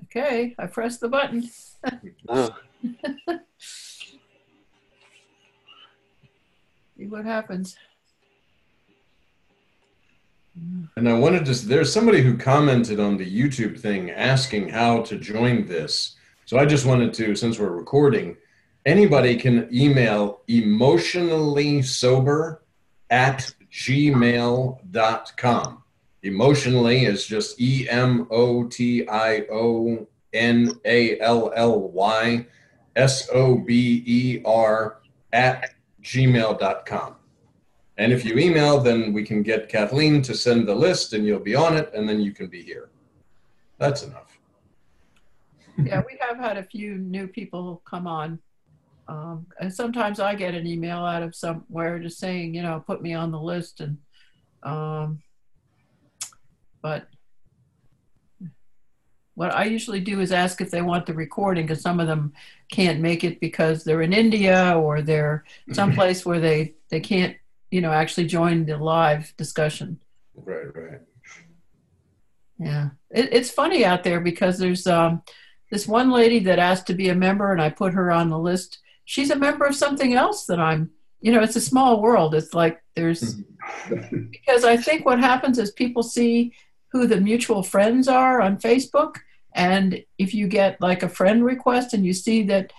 Okay, I pressed the button. Oh, See what happens. And I wanted to, there's somebody who commented on the YouTube thing asking how to join this. So I just wanted to, since we're recording, anybody can email emotionallysober@gmail.com. Emotionally is just EMOTIONALLYSOBER at gmail.com. And if you email, then we can get Kathleen to send the list and you'll be on it and then you can be here. That's enough. Yeah, we have had a few new people come on. And sometimes I get an email out of somewhere just saying, you know, put me on the list. And but what I usually do is ask if they want the recording, because some of them can't make it because they're in India or they're someplace where they can't, you know, actually join the live discussion. Right, right. Yeah, it's funny out there because there's this one lady that asked to be a member, and I put her on the list. She's a member of something else that I'm, you know, it's a small world. It's like there's, because I think what happens is people see who the mutual friends are on Facebook. And if you get like a friend request and you see that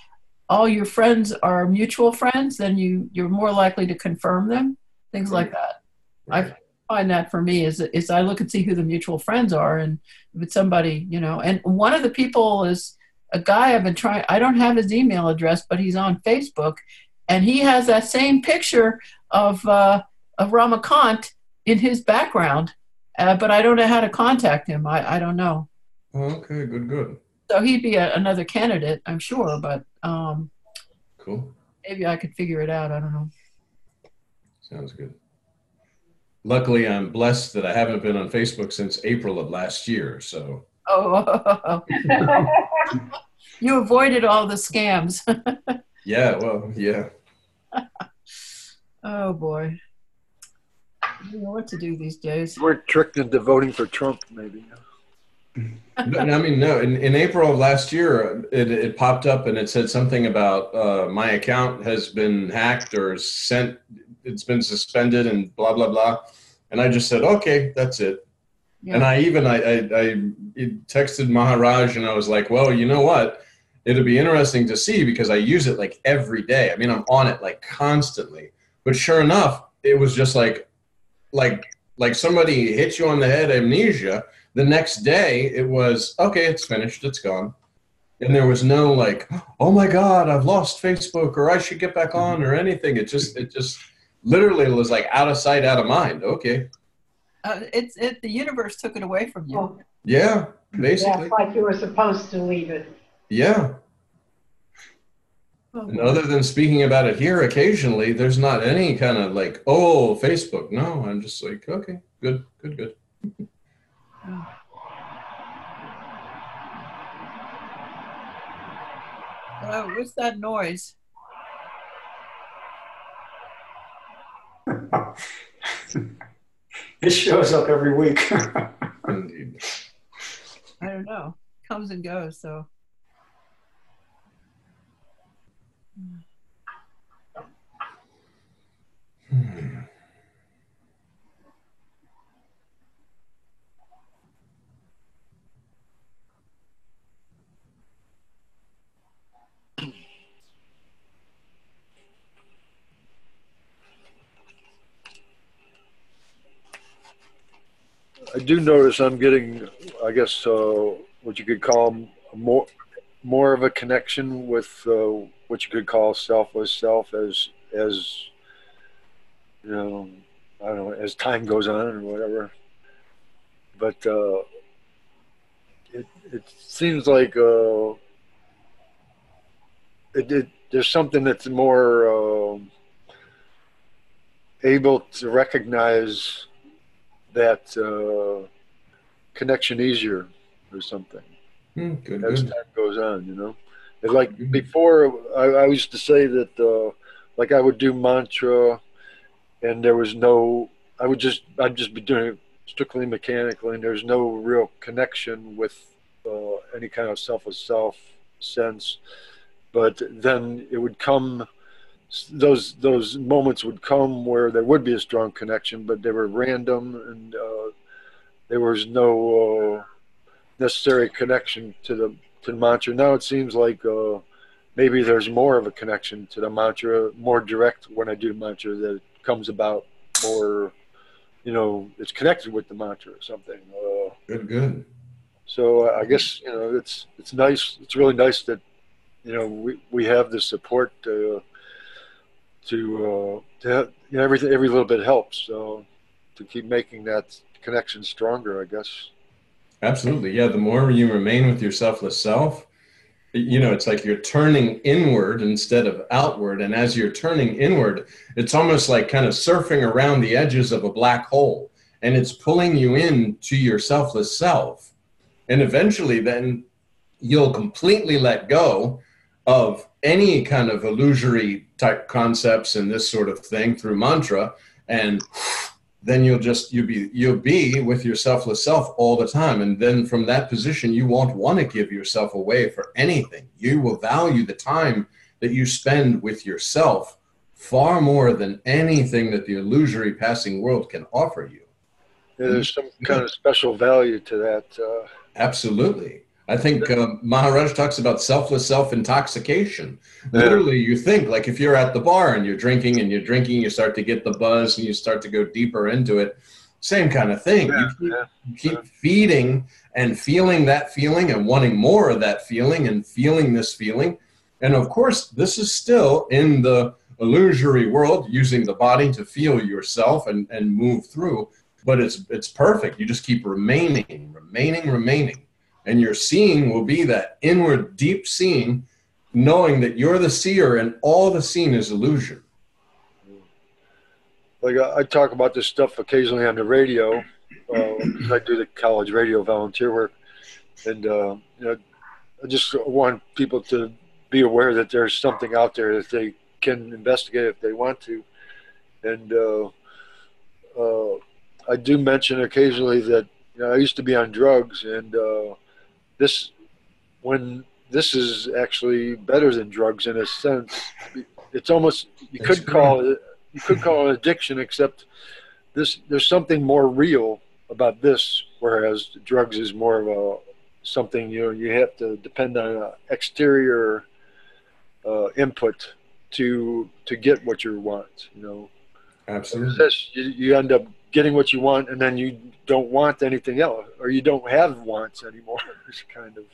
all your friends are mutual friends, then you're more likely to confirm them, things like that. Right. I find that for me is I look and see who the mutual friends are, and if it's somebody, you know, and one of the people is a guy I've been trying, I don't have his email address, but he's on Facebook, and he has that same picture of Ramakant in his background, but I don't know how to contact him. I don't know. Okay, good, good. So he'd be another candidate, I'm sure, but Cool. maybe I could figure it out. I don't know. Sounds good. Luckily, I'm blessed that I haven't been on Facebook since April of last year, so. Oh, you avoided all the scams. Yeah, well, yeah. Oh boy. I don't know what to do these days. we're tricked into voting for Trump, maybe. No, I mean, no, in April of last year, it popped up and it said something about my account has been hacked or it's been suspended and blah, blah, blah. And I just said, okay, that's it. Yeah. And I texted Maharaj and I was like, well, you know what? It'll be interesting to see because I use it like every day. I mean, I'm on it like constantly. But sure enough, it was just like somebody hit you on the head, amnesia. The next day, it was, okay, it's finished, it's gone. And there was no like, oh my God, I've lost Facebook or I should get back on or anything. It just literally was like out of sight, out of mind. Okay. The universe took it away from you. Oh, Yeah, basically. yeah, like you were supposed to leave it. Yeah. Oh, And other than speaking about it here occasionally, there's not any kind of like, oh, Facebook. No, I'm just like, okay, good, good, good. Oh, what's that noise? It shows up every week. Indeed. I don't know. Comes and goes, so. I do notice I'm getting, I guess, what you could call more of a connection with what you could call selfless self as you know, I don't know, as time goes on or whatever. But it seems like there's something that's more able to recognize that connection easier or something Good, as good. time goes on, you know. It's like before, I used to say that like I would do mantra and there was no, I'd just be doing it strictly mechanically and there's no real connection with any kind of selfless self sense. But then it would come, those moments would come where there would be a strong connection, but they were random, and there was no necessary connection to the mantra. Now it seems like maybe there's more of a connection to the mantra, more direct when I do the mantra, that it comes about more, it's connected with the mantra or something. Good. So I guess, it's nice. It's really nice that, we have the support to have, every little bit helps. So to keep making that connection stronger, I guess. Absolutely. Yeah. The more you remain with your selfless self, it's like you're turning inward instead of outward. And as you're turning inward, it's almost like kind of surfing around the edges of a black hole, and it's pulling you in to your selfless self. And eventually then you'll completely let go of any kind of illusory type concepts and this sort of thing through mantra. And then you'll be with your selfless self all the time. And then from that position, you won't want to give yourself away for anything. You will value the time that you spend with yourself far more than anything that the illusory passing world can offer you. Yeah, there's some kind of special value to that. Absolutely. I think Maharaj talks about selfless self-intoxication. Literally, you think, like if you're at the bar and you're drinking, you start to get the buzz and you start to go deeper into it. Same kind of thing. You keep feeding and feeling that feeling and wanting more of that feeling and feeling this feeling. And of course, this is still in the illusory world, using the body to feel yourself and move through. But it's perfect. You just keep remaining. And your seeing will be that inward, deep seeing, knowing that you're the seer and all the seen is illusion. Like I talk about this stuff occasionally on the radio. I do the college radio volunteer work. And, I just want people to be aware that there's something out there that they can investigate if they want to. And I do mention occasionally that I used to be on drugs, and this is actually better than drugs in a sense. It's almost you could call it addiction, except there's something more real about this, whereas drugs is more of a something you have to depend on an exterior input to get what you want. Absolutely. This, you end up getting what you want, and then you don't want anything else, or you don't have wants anymore. It's kind of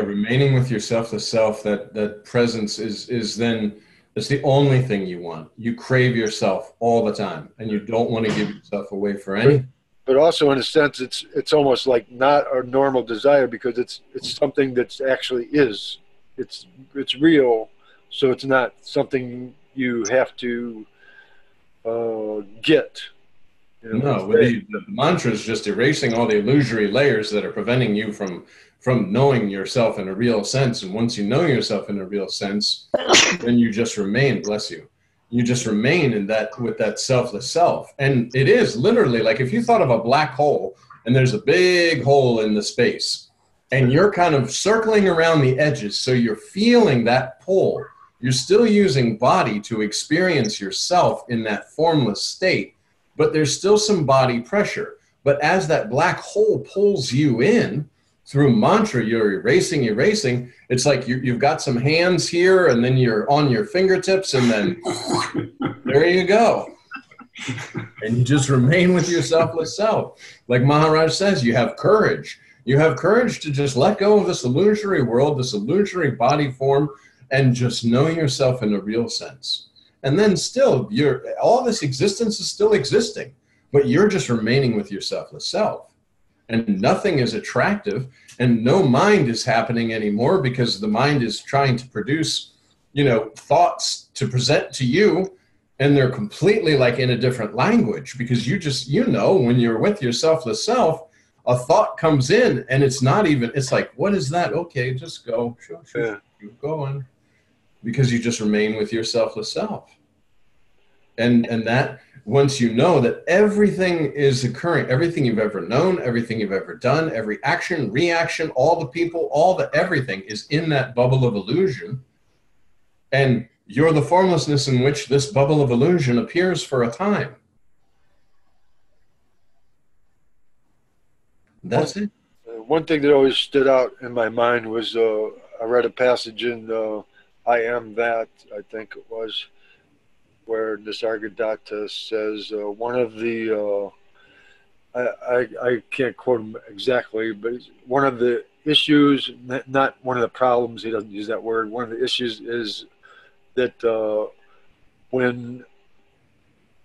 remaining with your selfless self. That presence is then it's the only thing you want. You crave yourself all the time, and you don't want to give yourself away for anything. But also, in a sense, it's almost like not a normal desire, because it's something that's actually is. It's real, so it's not something you have to get. No, the mantra is just erasing all the illusory layers that are preventing you from knowing yourself in a real sense. And once you know yourself in a real sense, then you just remain, bless you. You just remain in that with that selfless self. And it is literally like if you thought of a black hole and there's a big hole in the space and you're kind of circling around the edges, so you're feeling that pull. You're still using body to experience yourself in that formless state, but there's still some body pressure. But as that black hole pulls you in through mantra, you're erasing. It's like you've got some hands here, and then you're on your fingertips, and then there you go. And you just remain with your selfless self. Like Maharaj says, you have courage. You have courage to just let go of this illusory world, this illusory body form, and just know yourself in a real sense. And then still, all this existence is still existing, but you're just remaining with your selfless self. And nothing is attractive, and no mind is happening anymore, because the mind is trying to produce, thoughts to present to you, and they're completely like in a different language, because when you're with your selfless self, a thought comes in and it's like, what is that? Okay, just go. Sure. Keep going. Because you just remain with your selfless self. And once you know that everything is occurring, everything you've ever known, everything you've ever done, every action, reaction, all the people, all the everything is in that bubble of illusion. And you're the formlessness in which this bubble of illusion appears for a time. That's it. One thing that always stood out in my mind was I read a passage in I Am That, I think it was, where Nisargadatta says one of the, I can't quote him exactly, but one of the issues, not one of the problems, he doesn't use that word, one of the issues is that when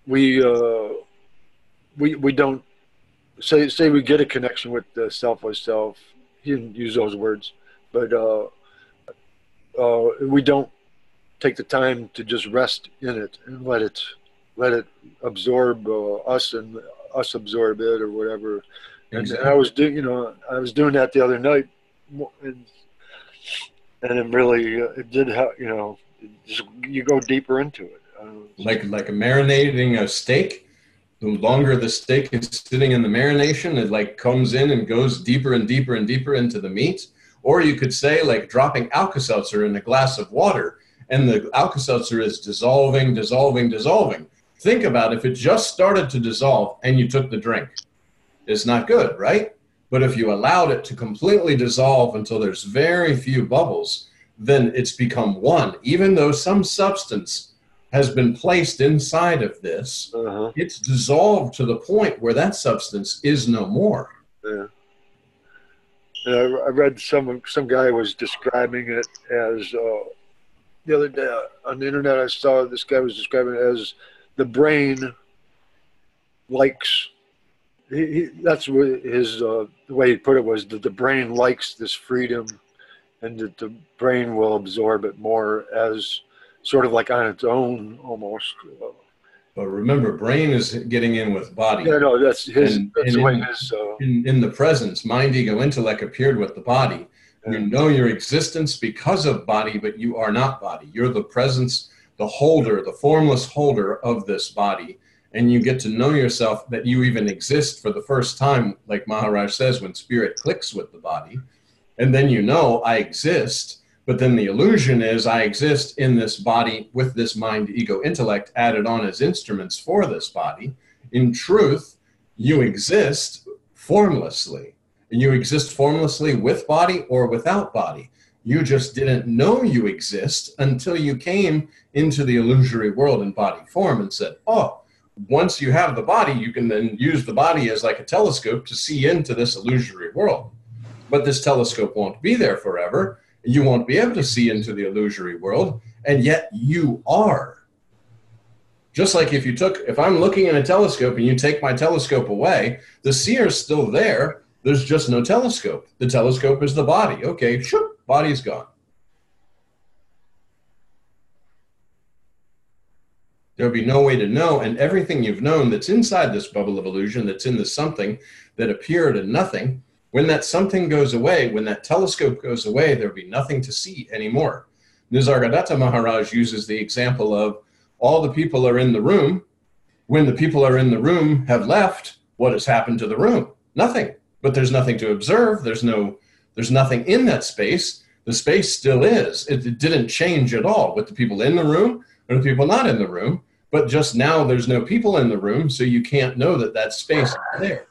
we don't, say we get a connection with the selfless self, he didn't use those words, but we don't take the time to just rest in it and let it absorb us and us absorb it or whatever. Exactly. And I was doing that the other night, and it really it did help. Just, you go deeper into it. Like a marinating a steak. The longer the steak is sitting in the marination, it like comes in and goes deeper and deeper and deeper into the meat. Or you could say like dropping Alka-Seltzer in a glass of water, and the Alka-Seltzer is dissolving, dissolving, dissolving. Think about if it just started to dissolve and you took the drink. It's not good, right? But if you allowed it to completely dissolve until there's very few bubbles, then it's become one. Even though some substance has been placed inside of this, it's dissolved to the point where that substance is no more. Yeah. And I read some guy was describing it as, the other day on the internet I saw this guy was describing it as the brain likes, that's what his, the way he put it was that the brain likes this freedom and that the brain will absorb it more as sort of like on its own almost. But remember, brain is getting in with body. Yeah, no, that's his. That's the way his. In the presence, mind, ego, intellect appeared with the body. Yeah. You know your existence because of body, but you are not body. You're the presence, the holder, the formless holder of this body. And you get to know yourself that you even exist for the first time, like Maharaj says, when spirit clicks with the body. And then you know, I exist. But then the illusion is I exist in this body with this mind, ego, intellect added on as instruments for this body. In truth, you exist formlessly. And you exist formlessly with body or without body. You just didn't know you exist until you came into the illusory world in body form and said, oh, once you have the body, you can then use the body as like a telescope to see into this illusory world. But this telescope won't be there forever. You won't be able to see into the illusory world, and yet you are. Just like if I'm looking in a telescope and you take my telescope away, the seer's still there, there's just no telescope. The telescope is the body. Okay, shoop, body's gone. There'll be no way to know, and everything you've known that's inside this bubble of illusion, that's in the something that appeared in nothing, when that something goes away, when that telescope goes away, there'll be nothing to see anymore. Nisargadatta Maharaj uses the example of all the people are in the room. When the people are in the room have left, what has happened to the room? Nothing. But there's nothing to observe. There's nothing in that space. The space still is. It didn't change at all with the people in the room or the people not in the room. But just now there's no people in the room, so you can't know that that space is there.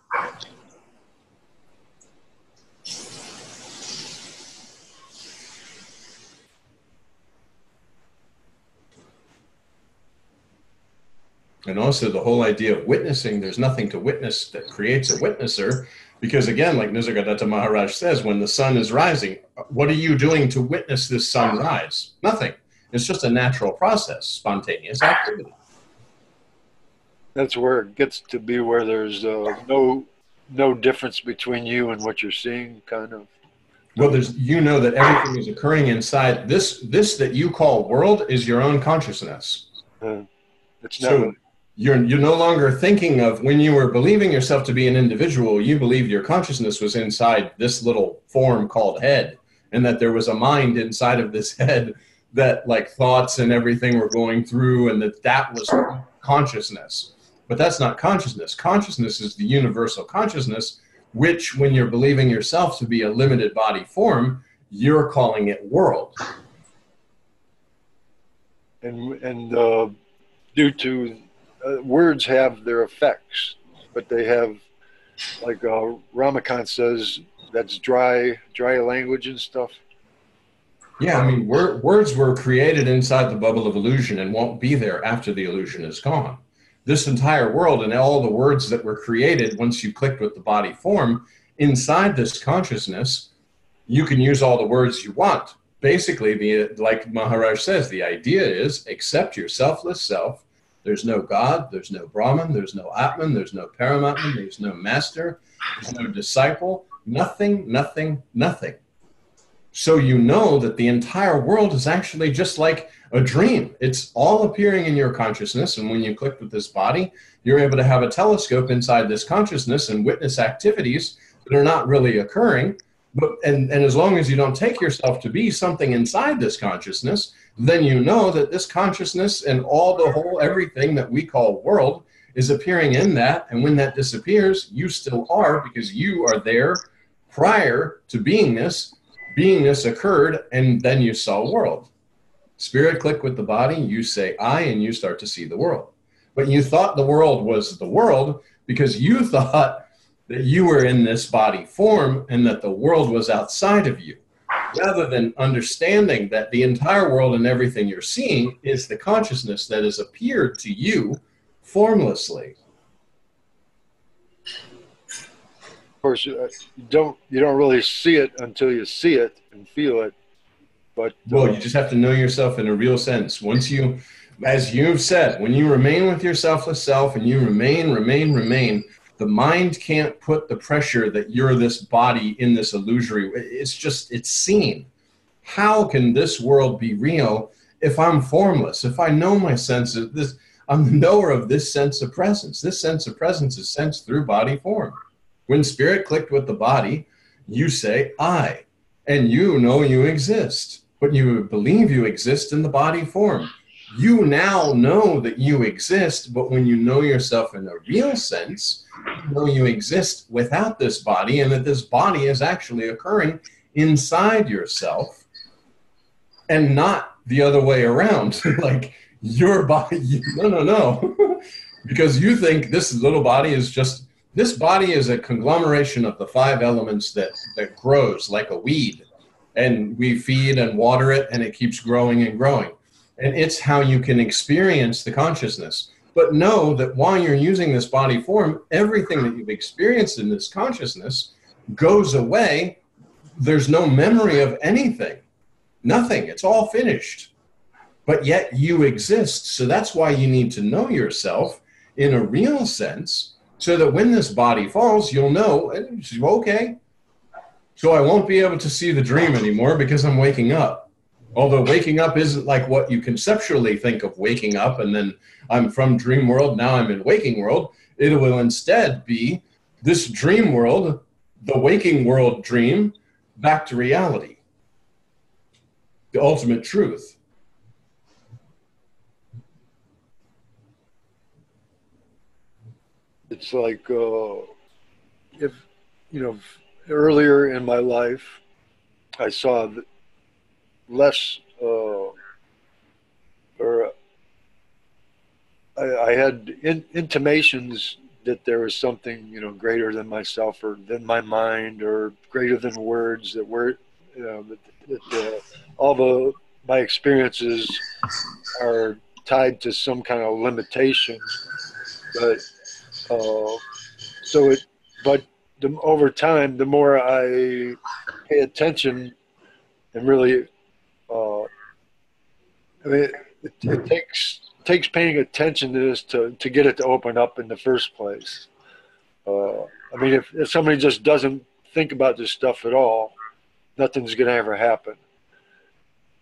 And also the whole idea of witnessing, there's nothing to witness that creates a witnesser. Because again, like Nisargadatta Maharaj says, when the sun is rising, what are you doing to witness this sun rise? Nothing. It's just a natural process, spontaneous activity. That's where it gets to be where there's no difference between you and what you're seeing, kind of. Well, you know that everything is occurring inside. This that you call world is your own consciousness. It's not. You're no longer thinking of when you were believing yourself to be an individual, you believed your consciousness was inside this little form called head, and that there was a mind inside of this head that like thoughts and everything were going through, and that was consciousness. But that's not consciousness. Consciousness is the universal consciousness, which when you're believing yourself to be a limited body form, you're calling it world. And due to words have their effects, but they have, like Ramakant says, that's dry language and stuff. Yeah, I mean, words were created inside the bubble of illusion and won't be there after the illusion is gone. This entire world and all the words that were created once you clicked with the body form, inside this consciousness, you can use all the words you want. Basically, like Maharaj says, the idea is accept your selfless self. There's no God, there's no Brahman, there's no Atman, there's no Paramatman, there's no master, there's no disciple, nothing, nothing, nothing. So you know that the entire world is actually just like a dream. It's all appearing in your consciousness, and when you click with this body, you're able to have a telescope inside this consciousness and witness activities that are not really occurring. But and as long as you don't take yourself to be something inside this consciousness, then you know that this consciousness and all the whole everything that we call world is appearing in that, and when that disappears, you still are, because you are there prior to beingness. Beingness occurred, and then you saw world. Spirit click with the body, you say I, and you start to see the world. But you thought the world was the world because you thought that you were in this body form and that the world was outside of you, rather than understanding that the entire world and everything you're seeing is the consciousness that has appeared to you formlessly. Of course, you don't really see it until you see it and feel it. But well, you just have to know yourself in a real sense. Once you, as you've said, when you remain with your selfless self and you remain, the mind can't put the pressure that you're this body in this illusory. It's seen. How can this world be real if I'm formless? If I know my sense of this, I'm the knower of this sense of presence. This sense of presence is sensed through body form. When spirit clicked with the body, you say, I, and you know you exist, but you believe you exist in the body form. You now know that you exist, but when you know yourself in a real sense, you know you exist without this body, and that this body is actually occurring inside yourself and not the other way around. Like your body, no. Because you think this little body is just, this body is a conglomeration of the 5 elements that grows like a weed, and we feed and water it, and it keeps growing and growing. And it's how you can experience the consciousness. But know that while you're using this body form, everything that you've experienced in this consciousness goes away. There's no memory of anything, nothing. It's all finished. But yet you exist. So that's why you need to know yourself in a real sense, so that when this body falls, you'll know, okay, so I won't be able to see the dream anymore because I'm waking up. Although waking up isn't like what you conceptually think of waking up, and then I'm from dream world, now I'm in waking world. It will instead be this dream world, the waking world dream, back to reality. The ultimate truth. It's like, if, earlier in my life, I saw less, or I had intimations that there was something, greater than myself or than my mind or greater than words, that were, all my experiences are tied to some kind of limitation. But over time, the more I pay attention and really, it takes paying attention to this to get it to open up in the first place. If somebody just doesn't think about this stuff at all, nothing's going to ever happen.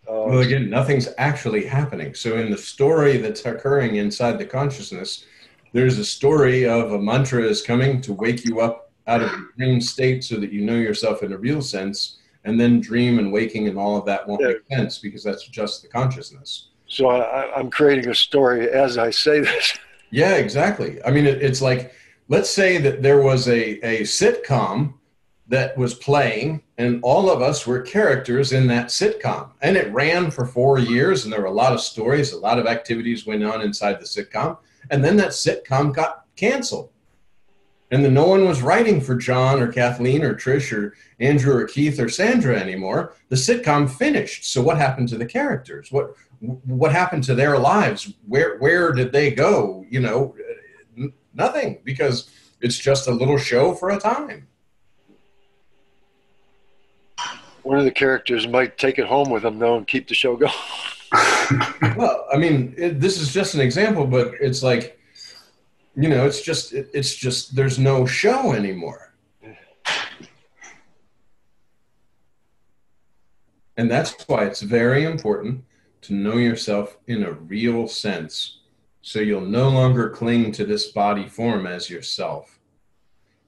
Well, again, nothing's actually happening. So in the story that's occurring inside the consciousness, there's a story of a mantra is coming to wake you up out of the dream state so that you know yourself in a real sense, and then dream and waking and all of that won't make sense because that's just the consciousness. So I'm creating a story as I say this. Yeah, exactly. I mean, it's like, let's say that there was a sitcom that was playing, and all of us were characters in that sitcom. And it ran for 4 years, and there were a lot of stories, a lot of activities went on inside the sitcom. And then that sitcom got canceled. And then no one was writing for John or Kathleen or Trish or Andrew or Keith or Sandra anymore. The sitcom finished. So what happened to the characters? What happened to their lives? Where did they go? You know, nothing, because it's just a little show for a time. One of the characters might take it home with them, though, and keep the show going. Well, I mean, this is just an example, but it's like, you know, it's just there's no show anymore. And that's why it's very important to know yourself in a real sense, so you'll no longer cling to this body form as yourself.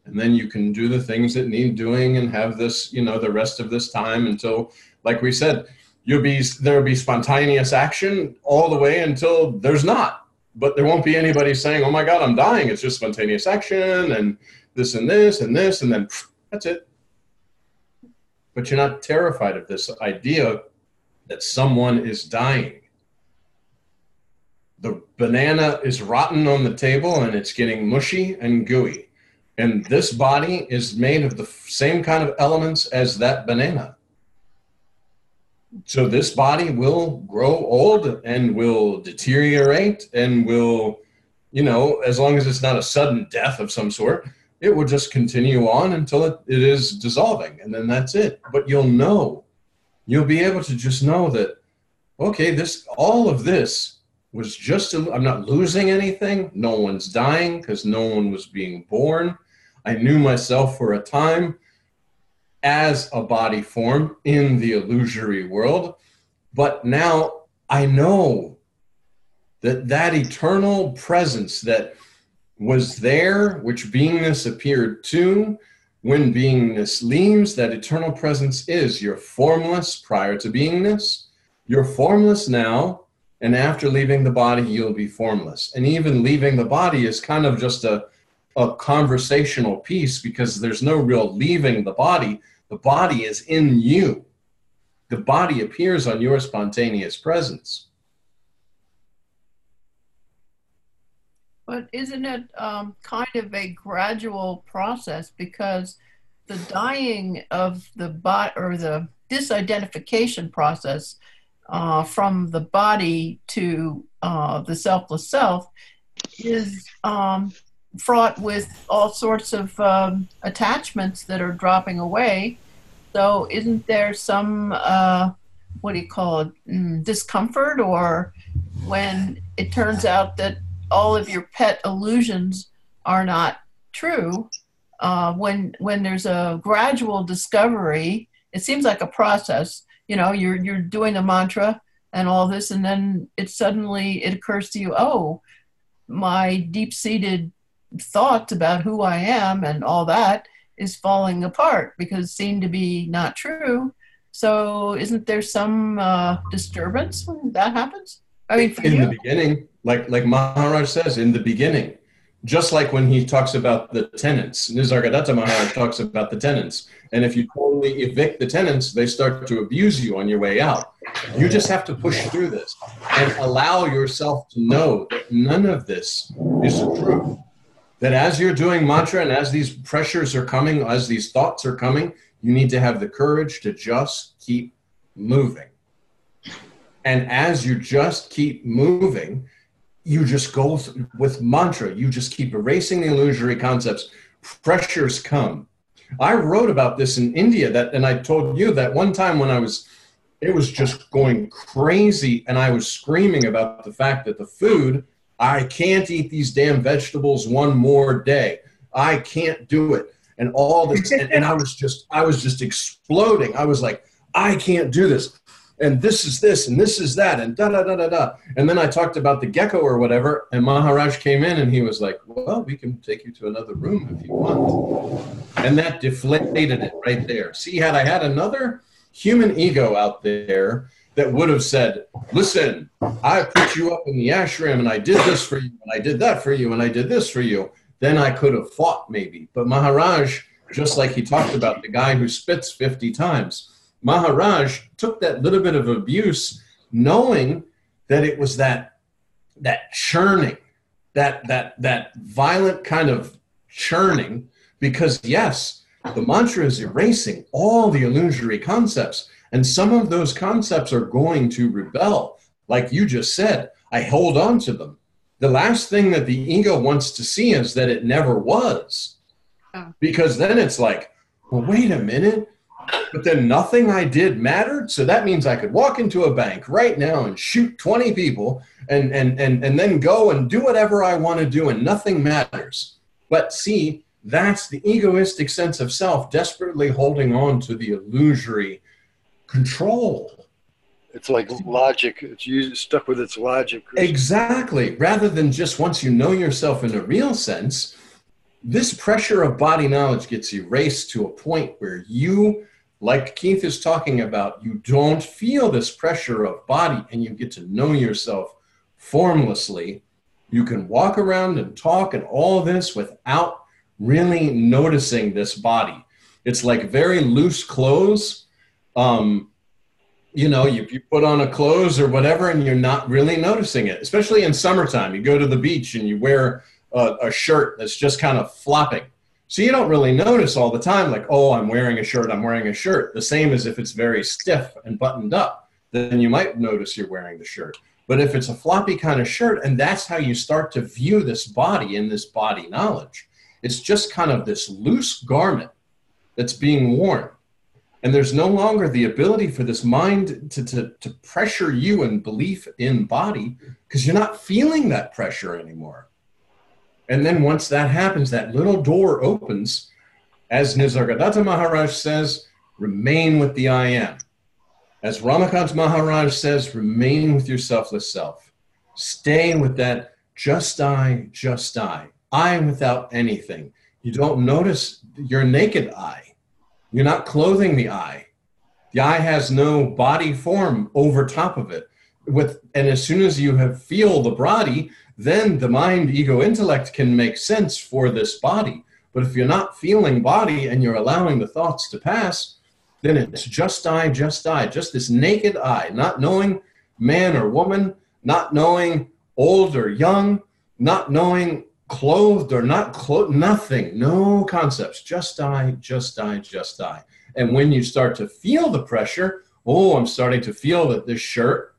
And then you can do the things that need doing and have this, you know, the rest of this time until, like we said, there'll be spontaneous action all the way until there's not. But there won't be anybody saying, oh my God, I'm dying. It's just spontaneous action and this and this and this, and then that's it. But you're not terrified of this idea that someone is dying. The banana is rotten on the table and it's getting mushy and gooey. And this body is made of the same kind of elements as that banana. So this body will grow old and will deteriorate and will, you know, as long as it's not a sudden death of some sort, it will just continue on until it is dissolving. And then that's it. But you'll be able to just know that, okay, all of this was just, I'm not losing anything. No one's dying because no one was being born. I knew myself for a time as a body form in the illusory world, but now I know that eternal presence that was there, which beingness appeared to, when beingness leaves, that eternal presence is. You're formless prior to beingness, you're formless now, and after leaving the body, you'll be formless. And even leaving the body is kind of just a conversational piece, because there's no real leaving the body. The body is in you. The body appears on your spontaneous presence. But isn't it kind of a gradual process? Because the dying of the body, or the disidentification process from the body to the selfless self, is fraught with all sorts of attachments that are dropping away. So isn't there some, what do you call it, discomfort, or when it turns out that all of your pet illusions are not true, when there's a gradual discovery? It seems like a process. You know, you're doing a mantra and all this, and then it occurs to you, oh, my deep-seated thoughts about who I am and all that is falling apart because it seemed to be not true. So isn't there some disturbance when that happens? I mean, for in the beginning, like Maharaj says, in the beginning, just like when he talks about the tenants, Nisargadatta Maharaj talks about the tenants. And if you totally evict the tenants, they start to abuse you on your way out. You just have to push through this and allow yourself to know that none of this is true. That as you're doing mantra and as these pressures are coming, as these thoughts are coming, you need to have the courage to just keep moving. And as you just keep moving, you just go with mantra. You just keep erasing the illusory concepts. Pressures come. I wrote about this in India, and I told you that one time when it was just going crazy, and I was screaming about the fact that the food, I can't eat these damn vegetables one more day. I can't do it. And all this, and I was just exploding. I was like, I can't do this. And this is this, and this is that, and da-da-da-da-da. And then I talked about the gecko or whatever, and Maharaj came in, and he was like, well, we can take you to another room if you want. And that deflated it right there. See, had I had another human ego out there that would have said, listen, I put you up in the ashram and I did this for you and I did that for you and I did this for you, then I could have fought maybe. But Maharaj, just like he talked about the guy who spits 50 times, Maharaj took that little bit of abuse knowing that it was that churning, that violent kind of churning, because yes, the mantra is erasing all the illusory concepts, and some of those concepts are going to rebel. Like you just said, I hold on to them. The last thing that the ego wants to see is that it never was. Oh. Because then it's like, well, wait a minute, but then nothing I did mattered. So that means I could walk into a bank right now and shoot 20 people and then go and do whatever I want to do and nothing matters. But see, that's the egoistic sense of self desperately holding on to the illusory control. It's like logic. It's stuck with its logic. Exactly. Rather than just once you know yourself in a real sense, this pressure of body knowledge gets erased to a point where you, like Keith is talking about, you don't feel this pressure of body and you get to know yourself formlessly. You can walk around and talk and all this without really noticing this body. It's like very loose clothes. You know, you put on a clothes or whatever and you're not really noticing it, especially in summertime. You go to the beach and you wear a shirt that's just kind of flopping. So you don't really notice all the time, like, oh, I'm wearing a shirt, I'm wearing a shirt. The same as if it's very stiff and buttoned up, then you might notice you're wearing the shirt. But if it's a floppy kind of shirt, and that's how you start to view this body in this body knowledge, it's just kind of this loose garment that's being worn. And there's no longer the ability for this mind to pressure you in belief in body because you're not feeling that pressure anymore. And then once that happens, that little door opens, as Nisargadatta Maharaj says, remain with the I am. As Ramakant Maharaj says, remain with your selfless self. Stay with that just I without anything. You don't notice your naked I. You're not clothing the I. The I has no body form over top of it. And as soon as you feel the body, then the mind, ego, intellect can make sense for this body. But if you're not feeling body and you're allowing the thoughts to pass, then it's just I, just this naked I, not knowing man or woman, not knowing old or young, not knowing clothed or not clothed, nothing, no concepts, just I. And when you start to feel the pressure, oh, I'm starting to feel that this shirt,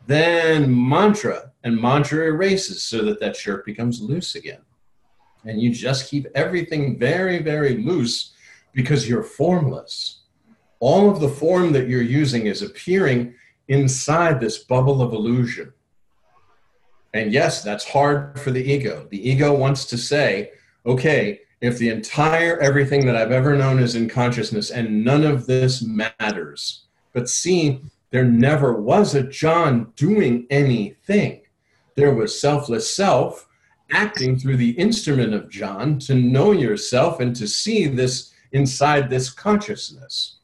then mantra erases so that shirt becomes loose again. And you just keep everything very, very loose because you're formless. All of the form that you're using is appearing inside this bubble of illusion. And yes, that's hard for the ego. The ego wants to say, okay, if the entire everything that I've ever known is in consciousness and none of this matters. But see, there never was a John doing anything. There was selfless self acting through the instrument of John to know yourself and to see this inside this consciousness.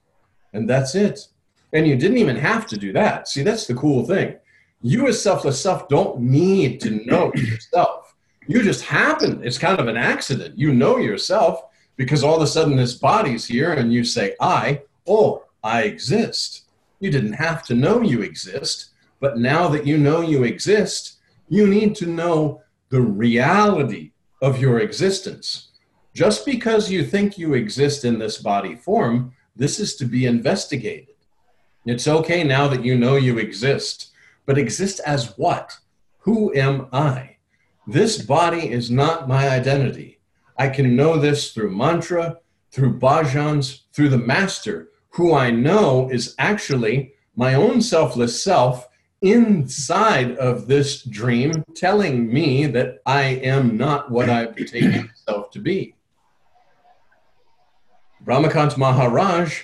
And that's it. And you didn't even have to do that. See, that's the cool thing. You as selfless self don't need to know yourself. You just happen. It's kind of an accident. You know yourself because all of a sudden this body's here and you say, I exist. You didn't have to know you exist. But now that you know you exist, you need to know the reality of your existence. Just because you think you exist in this body form, this is to be investigated. It's okay now that you know you exist. But exist as what? Who am I? This body is not my identity. I can know this through mantra, through bhajans, through the master, who I know is actually my own selfless self inside of this dream telling me that I am not what I've taken myself to be. Ramakant Maharaj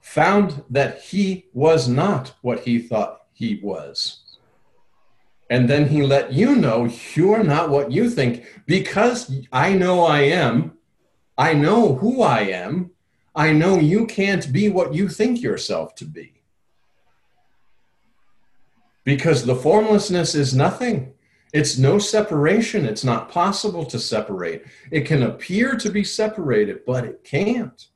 found that he was not what he thought he was. And then he let you know you're not what you think because I know I am. I know who I am. I know you can't be what you think yourself to be. because the formlessness is nothing. It's no separation. It's not possible to separate. It can appear to be separated, but it can't.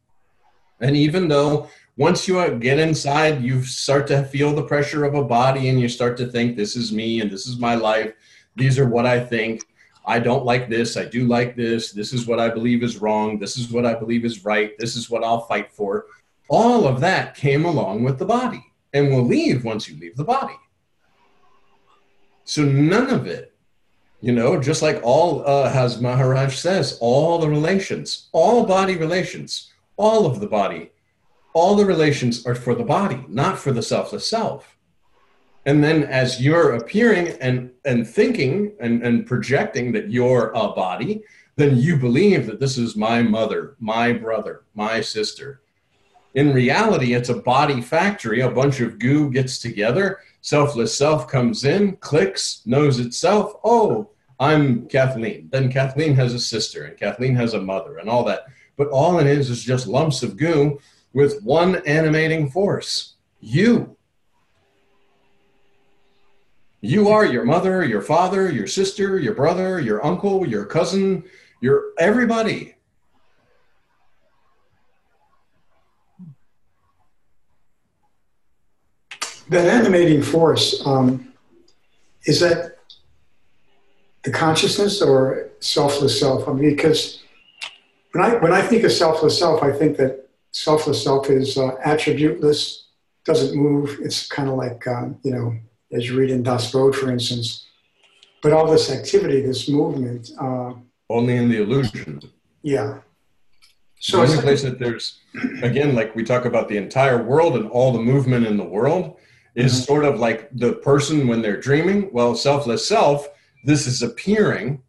And even though once you get inside, you start to feel the pressure of a body and you start to think, this is me and this is my life. These are what I think. I don't like this. I do like this. This is what I believe is wrong. This is what I believe is right. This is what I'll fight for. All of that came along with the body and will leave once you leave the body. So none of it, just like all, as Maharaj says, all the relations, all body relations, all of the body, all the relations are for the body, not for the selfless self. And then as you're appearing and thinking and projecting that you're a body, then you believe that this is my mother, my brother, my sister. In reality, it's a body factory. A bunch of goo gets together. Selfless self comes in, clicks, knows itself. Oh, I'm Kathleen. Then Kathleen has a sister, and Kathleen has a mother, and all that. But all it is just lumps of goo with one animating force. You. You are your mother, your father, your sister, your brother, your uncle, your cousin, your everybody. That animating force, is that the consciousness or selfless self? I mean, because when I think of selfless self, I think that selfless self is attributeless, doesn't move. It's kind of like, as you read in Das Brot, for instance. But all this activity, this movement. Only in the illusion. Yeah. So the only place that there's, again, like we talk about the entire world and all the movement in the world is sort of like the person when they're dreaming. Well, selfless self, this is appearing.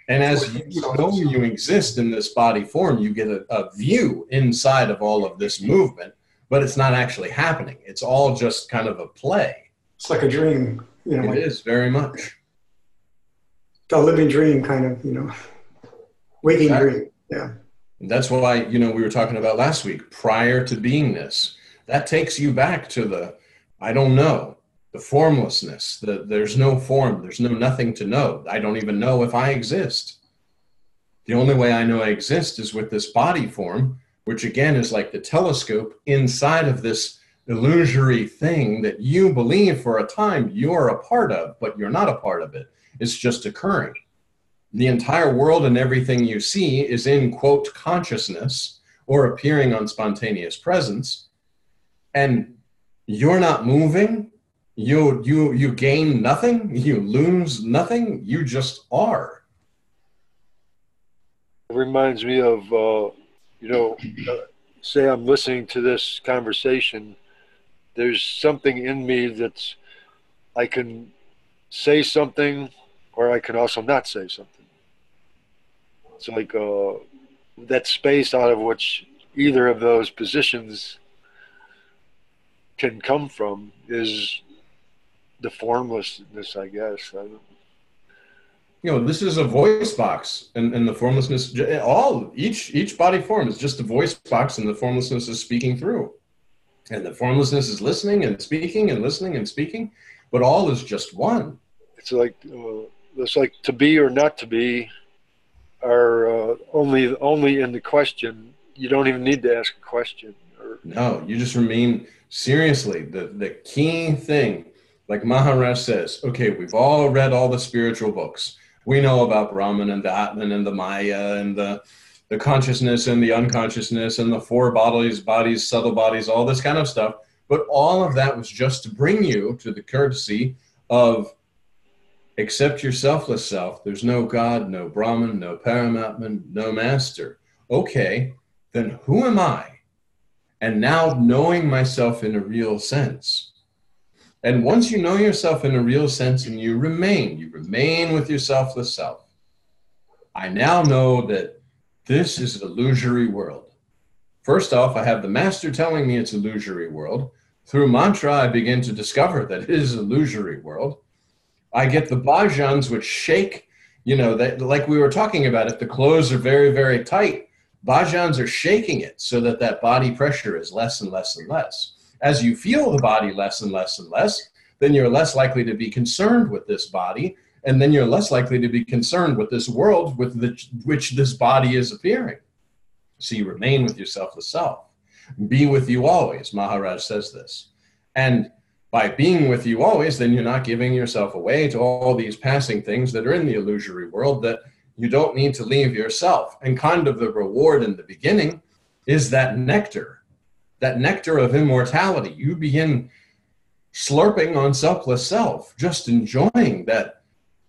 And as you know you exist in this body form, you get a view inside of all of this movement, but it's not actually happening. It's all just kind of a play. It's like a dream. It is very much. A living dream, kind of, waking dream. Yeah. And that's why, we were talking about last week, prior to beingness, that takes you back to the, I don't know, the formlessness, there's no form, there's no nothing to know. I don't even know if I exist. The only way I know I exist is with this body form, which again is like the telescope inside of this illusory thing that you believe for a time you're a part of, but you're not a part of it. It's just occurring. The entire world and everything you see is in, quote, consciousness or appearing on spontaneous presence. And you're not moving. You gain nothing. You lose nothing. You just are. It reminds me of, say I'm listening to this conversation. There's something in me that's, I can say something or I can also not say something. It's like that space out of which either of those positions can come from is the formlessness, I guess. This is a voice box, and the formlessness, each body form is just a voice box, and the formlessness is speaking through. And the formlessness is listening and speaking and listening and speaking, but all is just one. It's like to be or not to be are only in the question. You don't even need to ask a question. No, you just remain, seriously, the key thing, like Maharaj says, okay, we've all read all the spiritual books. We know about Brahman and the Atman and the Maya and the consciousness and the unconsciousness and the four bodies, subtle bodies, all this kind of stuff. But all of that was just to bring you to the courtesy of accept your selfless self. There's no God, no Brahman, no Paramatman, no master. Okay, then who am I? And now knowing myself in a real sense. And once you know yourself in a real sense and you remain with your selfless self. I now know that this is an illusory world. First off, I have the master telling me it's an illusory world. Through mantra, I begin to discover that it is an illusory world. I get the bhajans which shake, that, like we were talking about, if the clothes are very, very tight, bhajans are shaking it so that body pressure is less and less and less. As you feel the body less and less and less, then you're less likely to be concerned with this body, and then you're less likely to be concerned with this world with which this body is appearing. So you remain with your selfless self. Be with you always, Maharaj says this. And by being with you always, then you're not giving yourself away to all these passing things that are in the illusory world that you don't need to leave yourself. And kind of the reward in the beginning is that nectar of immortality. You begin slurping on selfless self, just enjoying that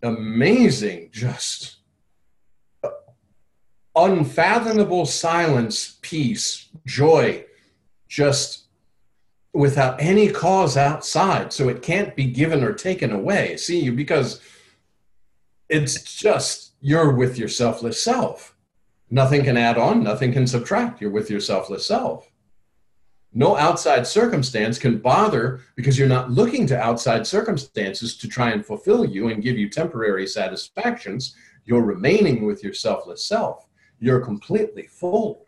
amazing, just unfathomable silence, peace, joy, just without any cause outside. So it can't be given or taken away. See, because it's just, you're with your selfless self. Nothing can add on, nothing can subtract. You're with your selfless self. No outside circumstance can bother, because you're not looking to outside circumstances to try and fulfill you and give you temporary satisfactions. You're remaining with your selfless self. You're completely full.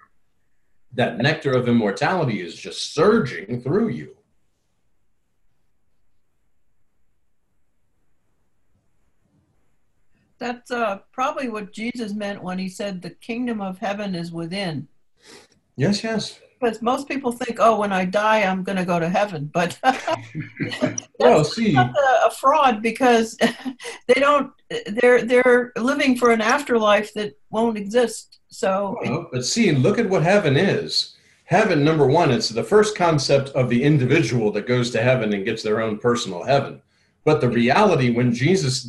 That nectar of immortality is just surging through you. That's probably what Jesus meant when he said the kingdom of heaven is within. Yes, yes. Because most people think, oh, when I die, I'm going to go to heaven. But that's not a fraud, because they're living for an afterlife that won't exist. So, but see, look at what heaven is. Heaven, number one, it's the first concept of the individual that goes to heaven and gets their own personal heaven. But the reality, when Jesus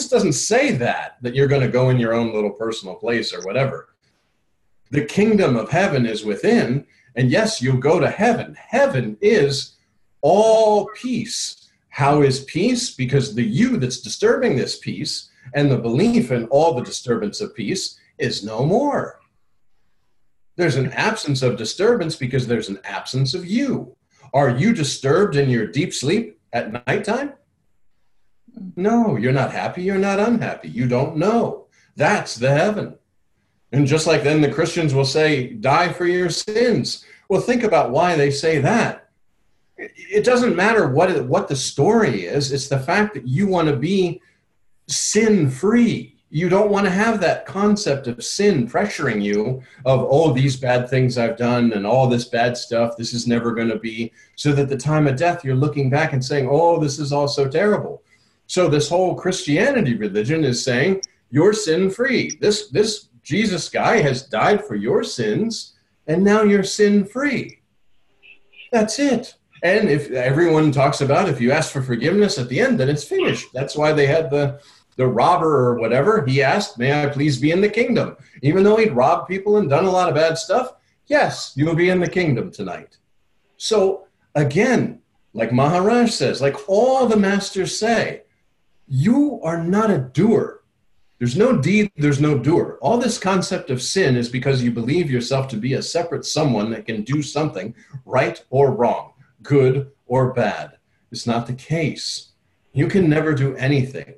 doesn't say that you're going to go in your own little personal place or whatever. The kingdom of heaven is within, and yes, you'll go to heaven. Heaven is all peace. How is peace? Because the you that's disturbing this peace and the belief in all the disturbance of peace is no more. There's an absence of disturbance because there's an absence of you. Are you disturbed in your deep sleep at nighttime? No, you're not happy, you're not unhappy. You don't know. That's the heaven. And just like then the Christians will say, die for your sins. Well, think about why they say that. It doesn't matter what the story is. It's the fact that you want to be sin-free. You don't want to have that concept of sin pressuring you of, oh, these bad things I've done and all this bad stuff, this is never going to be. So that at the time of death, you're looking back and saying, oh, this is all so terrible. So this whole Christianity religion is saying, you're sin-free. This Jesus guy has died for your sins, and now you're sin-free. That's it. And if everyone talks about, if you ask for forgiveness at the end, then it's finished. That's why they had the robber or whatever. He asked, may I please be in the kingdom? Even though he'd robbed people and done a lot of bad stuff, yes, you will be in the kingdom tonight. So again, like Maharaj says, like all the masters say, you are not a doer. There's no deed, there's no doer. All this concept of sin is because you believe yourself to be a separate someone that can do something right or wrong, good or bad. It's not the case. You can never do anything.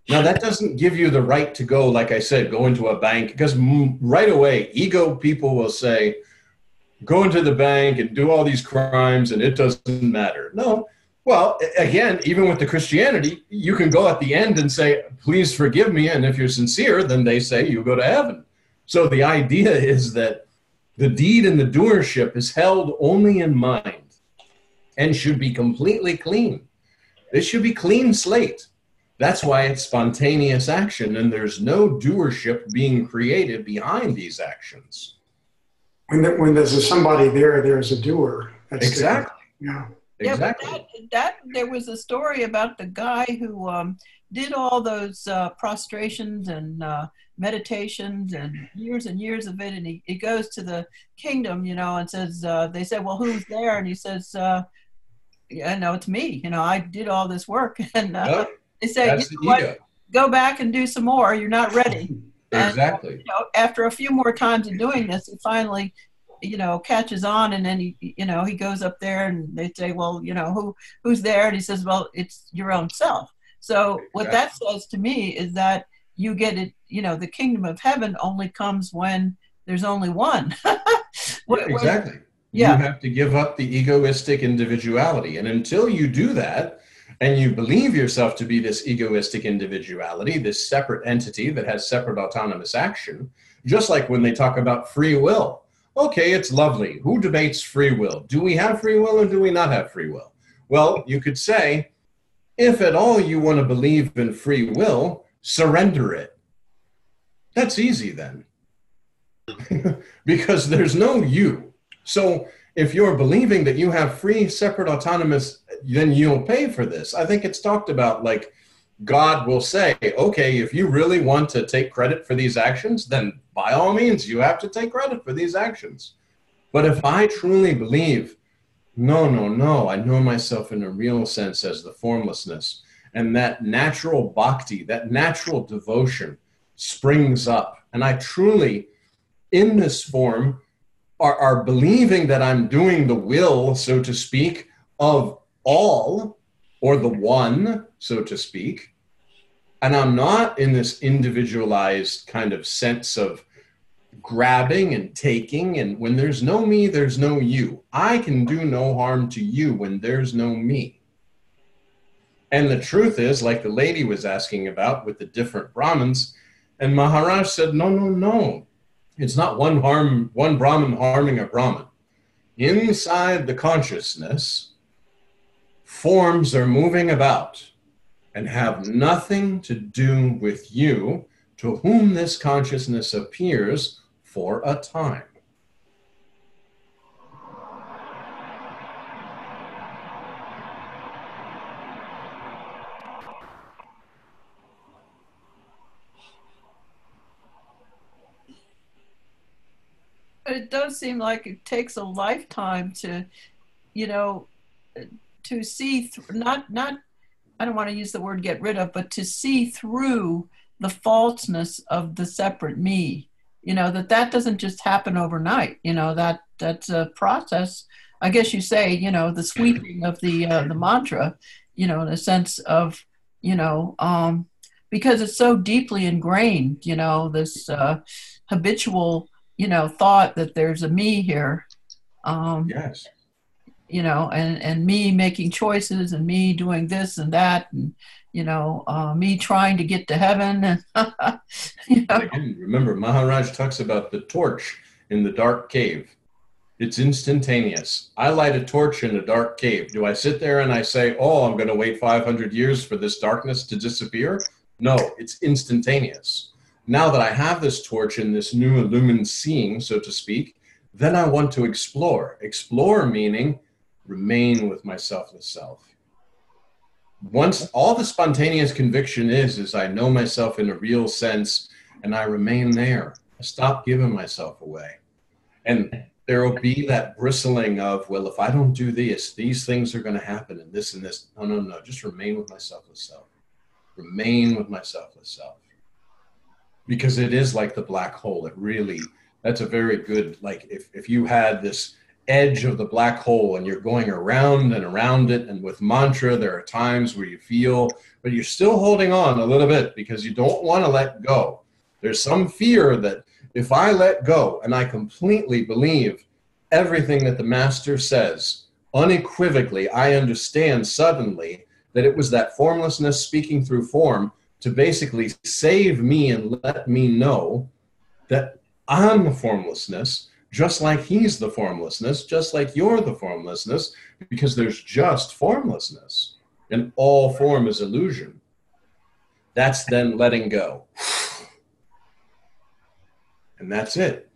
Now, that doesn't give you the right to go, like I said, go into a bank, because right away, ego people will say, go into the bank and do all these crimes and it doesn't matter. No. Well, again, even with the Christianity, you can go at the end and say, please forgive me. And if you're sincere, then they say you go to heaven. So the idea is that the deed and the doership is held only in mind and should be completely clean. It should be clean slate. That's why it's spontaneous action, and there's no doership being created behind these actions. When there's somebody there, there's a doer. That's exactly. Yeah. Exactly. Yeah, but there was a story about the guy who did all those prostrations and meditations and years of it, and he goes to the kingdom, and says, they said, well, who's there? And he says, yeah, no, it's me. I did all this work. And they say, what? Go back and do some more. You're not ready. Exactly. And, after a few more times of doing this, he finally catches on, and then he goes up there and they say, well, who's there? And he says, well, it's your own self. So what that says to me is that you get it, the kingdom of heaven only comes when there's only one. Exactly. Yeah. You have to give up the egoistic individuality. And until you do that, and you believe yourself to be this egoistic individuality, this separate entity that has separate autonomous action, just like when they talk about free will. Okay, it's lovely. Who debates free will? Do we have free will or do we not have free will? Well, you could say, if at all you want to believe in free will, surrender it. That's easy then. Because there's no you. So if you're believing that you have free, separate, autonomous, then you'll pay for this. I think it's talked about like God will say, okay, if you really want to take credit for these actions, then by all means, you have to take credit for these actions. But if I truly believe, no, I know myself in a real sense as the formlessness, and that natural bhakti, that natural devotion springs up, and I truly, in this form, are believing that I'm doing the will, so to speak, of all, or the one, so to speak, and I'm not in this individualized kind of sense of grabbing and taking, and when there's no me, there's no you. I can do no harm to you when there's no me. And the truth is, like the lady was asking about with the different Brahmins, and Maharaj said, no. It's not one Brahmin harming a Brahmin. Inside the consciousness, forms are moving about and have nothing to do with you, to whom this consciousness appears for a time. But it does seem like it takes a lifetime to, to see, not, I don't want to use the word get rid of, but to see through the falseness of the separate me, that doesn't just happen overnight, that's a process. I guess you say, the sweeping of the mantra, in a sense of, because it's so deeply ingrained, this habitual, thought that there's a me here. Yes. And me making choices and me doing this and that and, me trying to get to heaven. Again, remember, Maharaj talks about the torch in the dark cave. It's instantaneous. I light a torch in a dark cave. Do I sit there and I say, oh, I'm going to wait 500 years for this darkness to disappear? No, it's instantaneous. Now that I have this torch in this new illumined seeing, so to speak, then I want to explore. Explore meaning remain with my selfless self. Once all the spontaneous conviction is I know myself in a real sense and I remain there. I stop giving myself away. And there will be that bristling of, well, if I don't do this, these things are going to happen and this and this. No. Just remain with my selfless self. Remain with my selfless self. Because it is like the black hole. It really, that's a very good, like if you had this edge of the black hole and you're going around and around it, and with mantra, there are times where you feel, but you're still holding on a little bit because you don't want to let go. There's some fear that if I let go and I completely believe everything that the master says, unequivocally, I understand suddenly that it was that formlessness speaking through form to basically save me and let me know that I'm the formlessness, just like he's the formlessness, just like you're the formlessness, because there's just formlessness, and all form is illusion. That's then letting go. And that's it.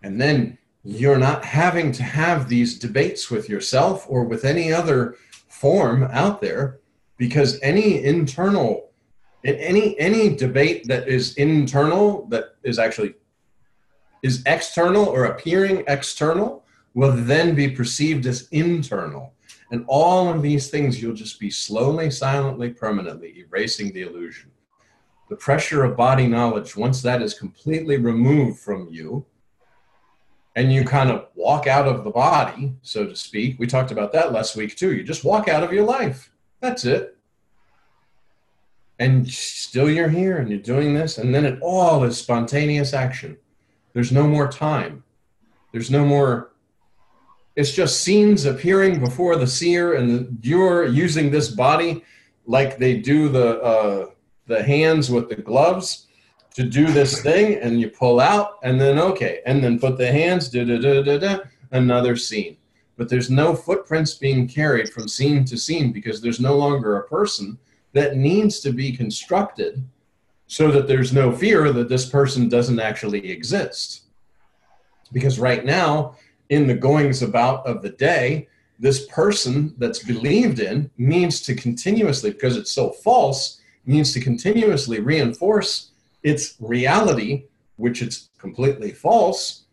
And then you're not having to have these debates with yourself or with any other form out there, because any internal any debate that is internal, that is actually is external or appearing external, will then be perceived as internal. And all of these things, you'll just be slowly, silently, permanently erasing the illusion. The pressure of body knowledge, once that is completely removed from you, and you kind of walk out of the body, so to speak. We talked about that last week too. You just walk out of your life. That's it. And still you're here and you're doing this, and then it all is spontaneous action. There's no more time. There's no more It's just scenes appearing before the seer, and you're using this body like they do the hands with the gloves to do this thing, and you pull out, and then okay, and then put the hands, another scene. But there's no footprints being carried from scene to scene because there's no longer a person that needs to be constructed so that there's no fear that this person doesn't actually exist. Because right now, in the goings about of the day, this person that's believed in needs to continuously, because it's so false, needs to continuously reinforce its reality, which it's completely false,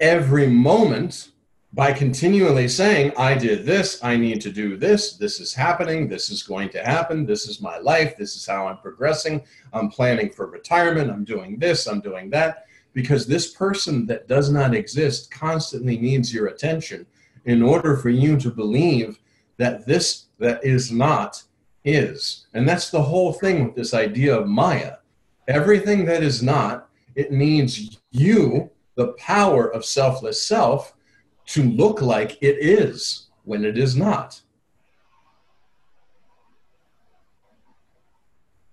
every moment by continually saying, I did this, I need to do this, this is happening, this is going to happen, this is my life, this is how I'm progressing, I'm planning for retirement, I'm doing this, I'm doing that. Because this person that does not exist constantly needs your attention in order for you to believe that this that is not is. And that's the whole thing with this idea of Maya. Everything that is not, it needs you, the power of selfless self, to look like it is when it is not.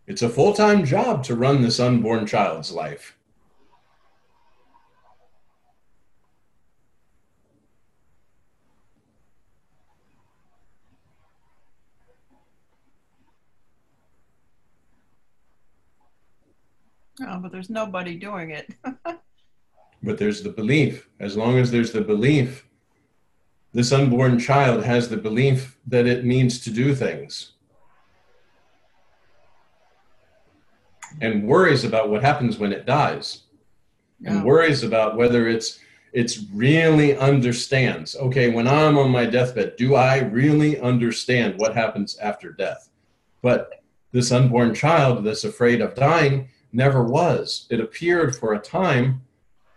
It's a full-time job to run this unborn child's life. Oh, but there's nobody doing it. But there's the belief. As long as there's the belief, this unborn child has the belief that it needs to do things and worries about what happens when it dies, and worries about whether it's really understands. Okay, when I'm on my deathbed, do I really understand what happens after death? But this unborn child that's afraid of dying never was. It appeared for a time,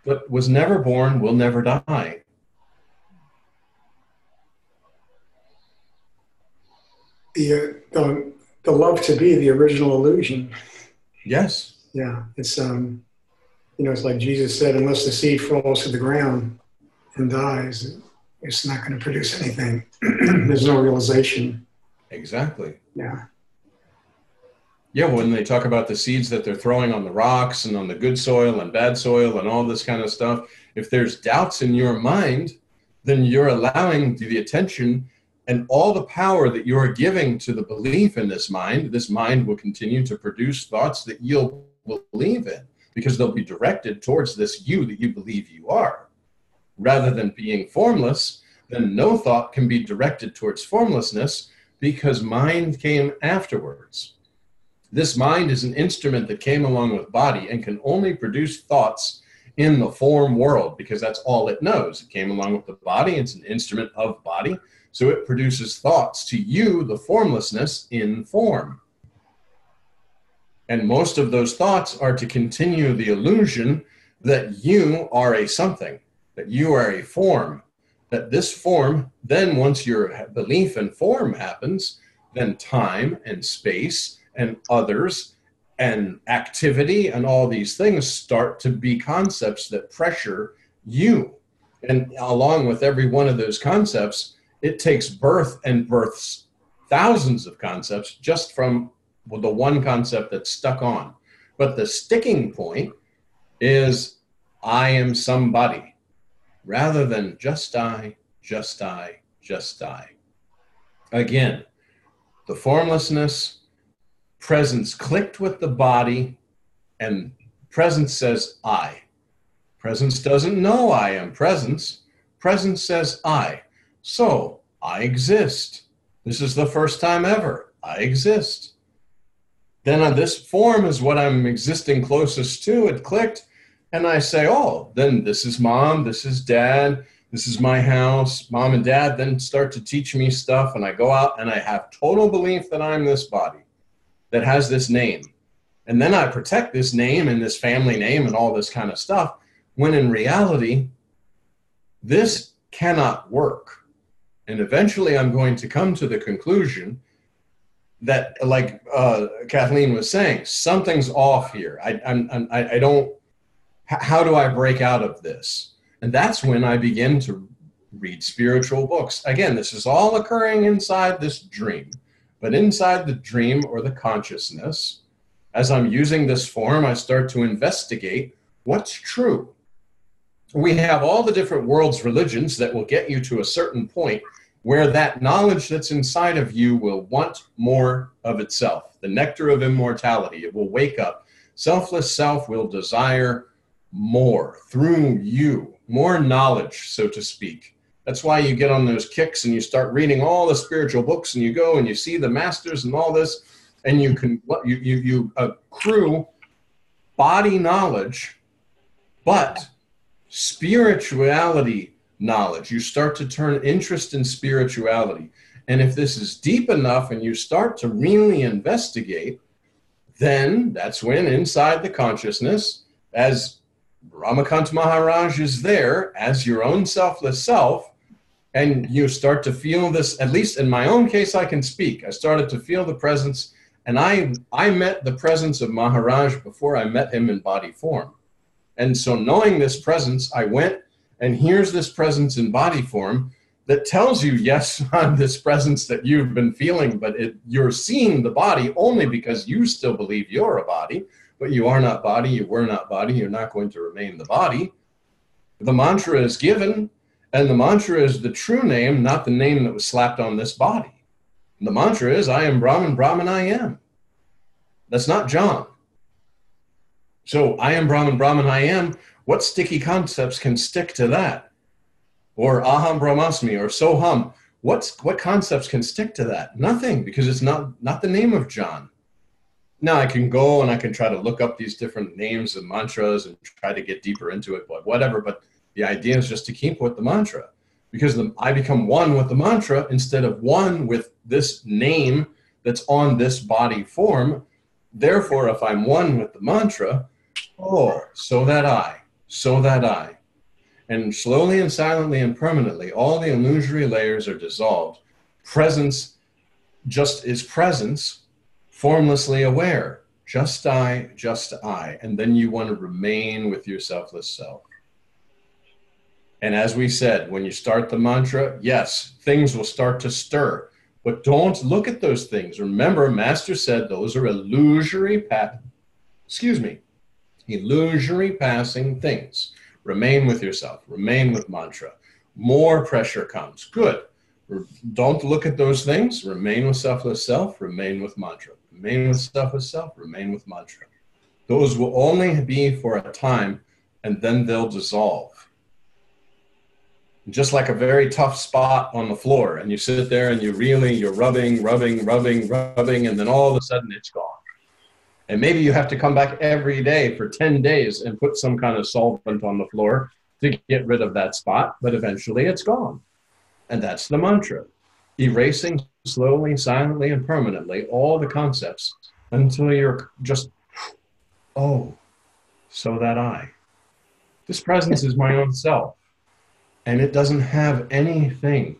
but was never born, will never die. The love to be the original illusion. Yes. Yeah, it's it's like Jesus said, unless the seed falls to the ground and dies, it's not going to produce anything. There's no realization. Exactly. Yeah. Yeah, when they talk about the seeds that they're throwing on the rocks and on the good soil and bad soil and all this kind of stuff, if there's doubts in your mind, then you're allowing the attention and all the power that you're giving to the belief in this mind will continue to produce thoughts that you'll believe in, because they'll be directed towards this you that you believe you are. Rather than being formless, then no thought can be directed towards formlessness because mind came afterwards. This mind is an instrument that came along with body and can only produce thoughts in the form world because that's all it knows. It came along with the body. It's an instrument of body. So it produces thoughts to you, the formlessness, in form. And most of those thoughts are to continue the illusion that you are a something, that you are a form, that this form, then once your belief in form happens, then time and space and others and activity and all these things start to be concepts that pressure you. And along with every one of those concepts, it takes birth and births thousands of concepts just from the one concept that's stuck on. But the sticking point is I am somebody, rather than just I, just I, just I. Again, the formlessness, presence clicked with the body, and presence says I. Presence doesn't know I am presence. Presence says I. So I exist. This is the first time ever. I exist. Then on this form is what I'm existing closest to. It clicked. And I say, oh, then this is mom, this is dad, this is my house. Mom and dad then start to teach me stuff. And I go out and I have total belief that I'm this body that has this name. And then I protect this name and this family name and all this kind of stuff, when in reality, this cannot work. And eventually I'm going to come to the conclusion that, like Kathleen was saying, something's off here. I don't, how do I break out of this? And that's when I begin to read spiritual books. Again, this is all occurring inside this dream. But inside the dream or the consciousness, as I'm using this form, I start to investigate what's true. We have all the different world's religions that will get you to a certain point where that knowledge that's inside of you will want more of itself, the nectar of immortality. It will wake up. Selfless self will desire more through you, more knowledge, so to speak. That's why you get on those kicks and you start reading all the spiritual books and you go and you see the masters and all this, and you accrue body knowledge, but spirituality knowledge. You start to turn interest in spirituality. And if this is deep enough and you start to really investigate, then that's when inside the consciousness, as Ramakant Maharaj is there as your own selfless self, and you start to feel this, at least in my own case, I can speak. I started to feel the presence, and I met the presence of Maharaj before I met him in body form. And so knowing this presence, I went, and here's this presence in body form that tells you, yes, I'm this presence that you've been feeling, but you're seeing the body only because you still believe you're a body, but you are not body, you were not body, you're not going to remain the body. The mantra is given, and the mantra is the true name, not the name that was slapped on this body. And the mantra is, I am Brahman, Brahman I am. That's not John. So I am Brahman, Brahman I am. What sticky concepts can stick to that? Or aham brahmasmi, or soham. What concepts can stick to that? Nothing, because it's not the name of John. Now I can go and I can try to look up these different names and mantras and try to get deeper into it, but whatever. But the idea is just to keep with the mantra, because I become one with the mantra instead of one with this name that's on this body form. Therefore, if I'm one with the mantra, oh, so that I. And slowly and silently and permanently, all the illusory layers are dissolved. Presence just is presence, formlessly aware. Just I, just I. And then you want to remain with your selfless self. And as we said, when you start the mantra, yes, things will start to stir. But don't look at those things. Remember, Master said those are illusory passing things. Remain with yourself. Remain with mantra. More pressure comes. Good. Don't look at those things. Remain with selfless self. Remain with mantra. Remain with selfless self. Remain with mantra. Those will only be for a time, and then they'll dissolve. Just like a very tough spot on the floor, and you sit there and you're rubbing, and then all of a sudden it's gone. And maybe you have to come back every day for 10 days and put some kind of solvent on the floor to get rid of that spot, but eventually it's gone. And that's the mantra. Erasing slowly, silently, and permanently all the concepts until you're just, oh, so that I. This presence is my own self. And it doesn't have anything.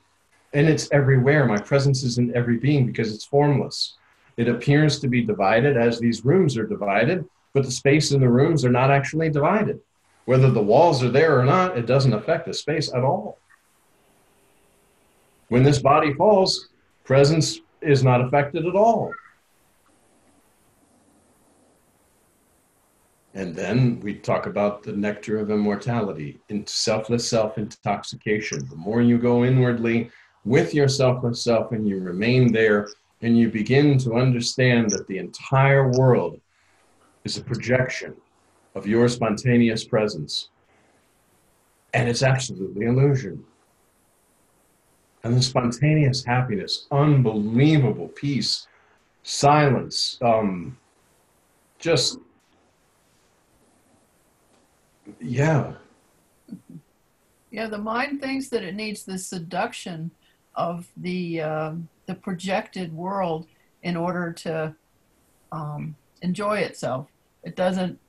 And it's everywhere. My presence is in every being because it's formless. It appears to be divided as these rooms are divided, but the space in the rooms are not actually divided. Whether the walls are there or not, it doesn't affect the space at all. When this body falls, presence is not affected at all. And then we talk about the nectar of immortality, in selfless self-intoxication. The more you go inwardly with your selfless self and you remain there, and you begin to understand that the entire world is a projection of your spontaneous presence. And it's absolutely illusion. And the spontaneous happiness, unbelievable peace, silence, yeah. Yeah, the mind thinks that it needs the seduction of the projected world in order to enjoy itself. It doesn't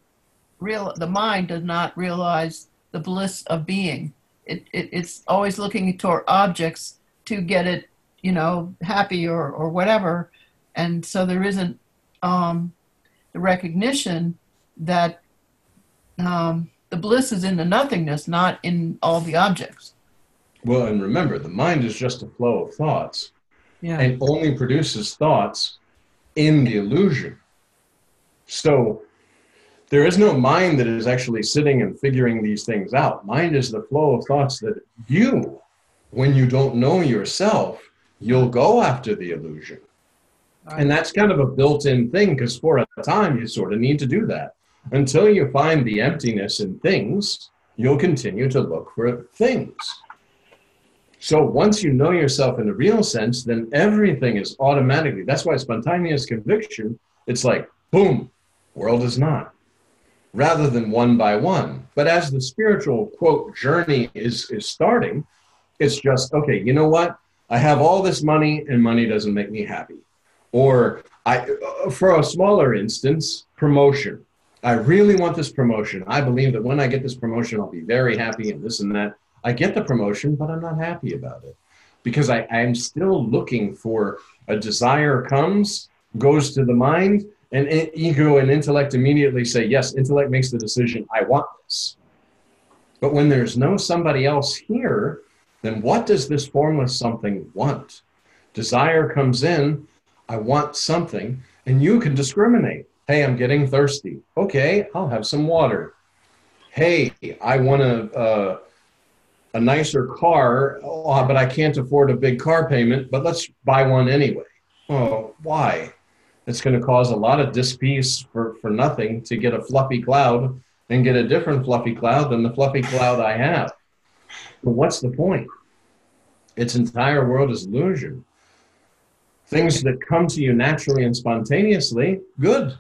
the mind does not realize the bliss of being. It's always looking toward objects to get it, happy or whatever. And so there isn't the recognition that the bliss is in the nothingness, not in all the objects. Well, and remember, the mind is just a flow of thoughts Yeah. and only produces thoughts in the illusion. So there is no mind that is actually sitting and figuring these things out. Mind is the flow of thoughts that you, when you don't know yourself, you'll go after the illusion. Right. And that's kind of a built-in thing, because for a time you sort of need to do that. Until you find the emptiness in things, you'll continue to look for things. So once you know yourself in the real sense, then everything is automatically, that's why spontaneous conviction, it's like, boom, world is not, rather than one by one. But as the spiritual, quote, journey is starting, it's just, okay, you know what? I have all this money and money doesn't make me happy. Or for a smaller instance, promotion. I really want this promotion. I believe that when I get this promotion, I'll be very happy and this and that. I get the promotion, but I'm not happy about it because I'm still looking for a desire comes, goes to the mind, and ego and intellect immediately say, yes, intellect makes the decision, I want this. But when there's no somebody else here, then what does this formless something want? Desire comes in, I want something, and you can discriminate. Hey, I'm getting thirsty. Okay, I'll have some water. Hey, I want a nicer car, but I can't afford a big car payment, but let's buy one anyway. Oh, why? It's going to cause a lot of dis-peace for nothing to get a fluffy cloud and get a different fluffy cloud than the fluffy cloud I have. But what's the point? Its entire world is illusion. Things that come to you naturally and spontaneously, good.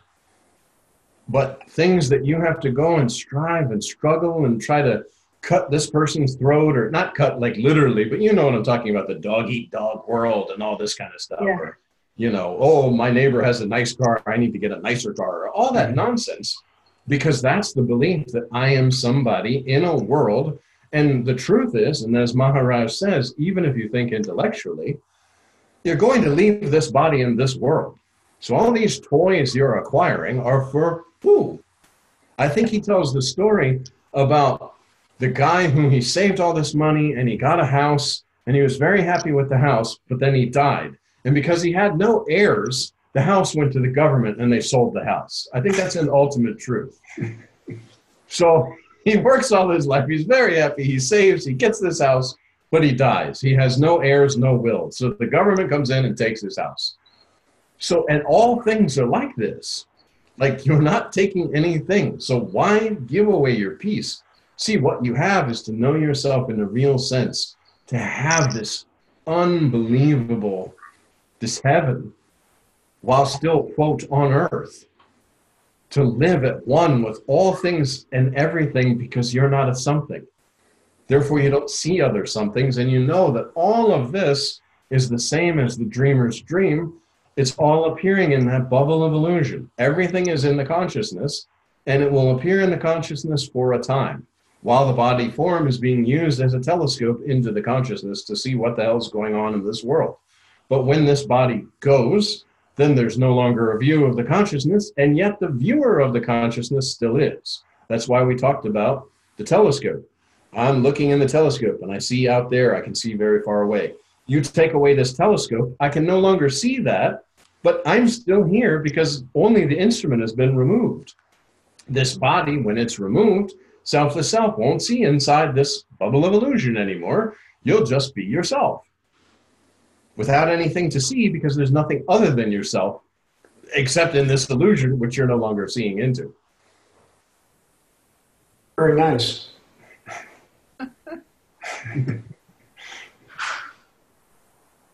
But things that you have to go and strive and struggle and try to cut this person's throat, or not cut like literally, but you know what I'm talking about, the dog-eat-dog world and all this kind of stuff. Yeah. Or, you know, oh, my neighbor has a nice car, I need to get a nicer car, or all that nonsense. Because that's the belief that I am somebody in a world. And the truth is, and as Maharaj says, even if you think intellectually, you're going to leave this body in this world. So all these toys you're acquiring are for who? I think he tells the story about the guy whom he saved all this money and he got a house and he was very happy with the house, but then he died. And because he had no heirs, the house went to the government and they sold the house. I think that's an ultimate truth. So he works all his life. He's very happy. He saves, he gets this house, but he dies. He has no heirs, no will. So the government comes in and takes his house. So, and all things are like this. Like you're not taking anything. So why give away your peace? See, what you have is to know yourself in a real sense, to have this unbelievable, this heaven, while still, quote, on earth, to live at one with all things and everything because you're not a something. Therefore, you don't see other somethings, and you know that all of this is the same as the dreamer's dream. It's all appearing in that bubble of illusion. Everything is in the consciousness, and it will appear in the consciousness for a time, while the body form is being used as a telescope into the consciousness to see what the hell is going on in this world. But when this body goes, then there's no longer a view of the consciousness, and yet the viewer of the consciousness still is. That's why we talked about the telescope. I'm looking in the telescope, and I see out there, I can see very far away. You take away this telescope, I can no longer see that, but I'm still here because only the instrument has been removed. This body, when it's removed, selfless self won't see inside this bubble of illusion anymore. You'll just be yourself without anything to see because there's nothing other than yourself except in this illusion, which you're no longer seeing into. Very nice.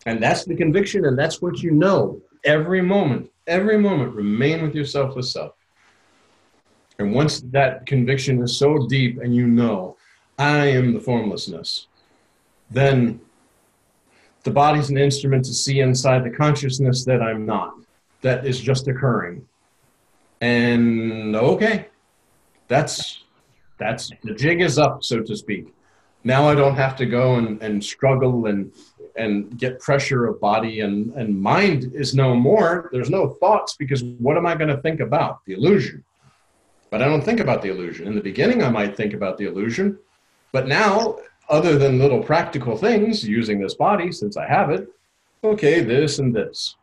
And that's the conviction, and that's what you know. Every moment, remain with your selfless self. And once that conviction is so deep and you know, I am the formlessness, then the body's an instrument to see inside the consciousness that I'm not, that is just occurring. And okay, that's the jig is up, so to speak. Now I don't have to go and struggle and get pressure of body, and mind is no more. There's no thoughts, because what am I going to think about? The illusion. But I don't think about the illusion. In the beginning, I might think about the illusion, but now other than little practical things, using this body since I have it, okay, this and this.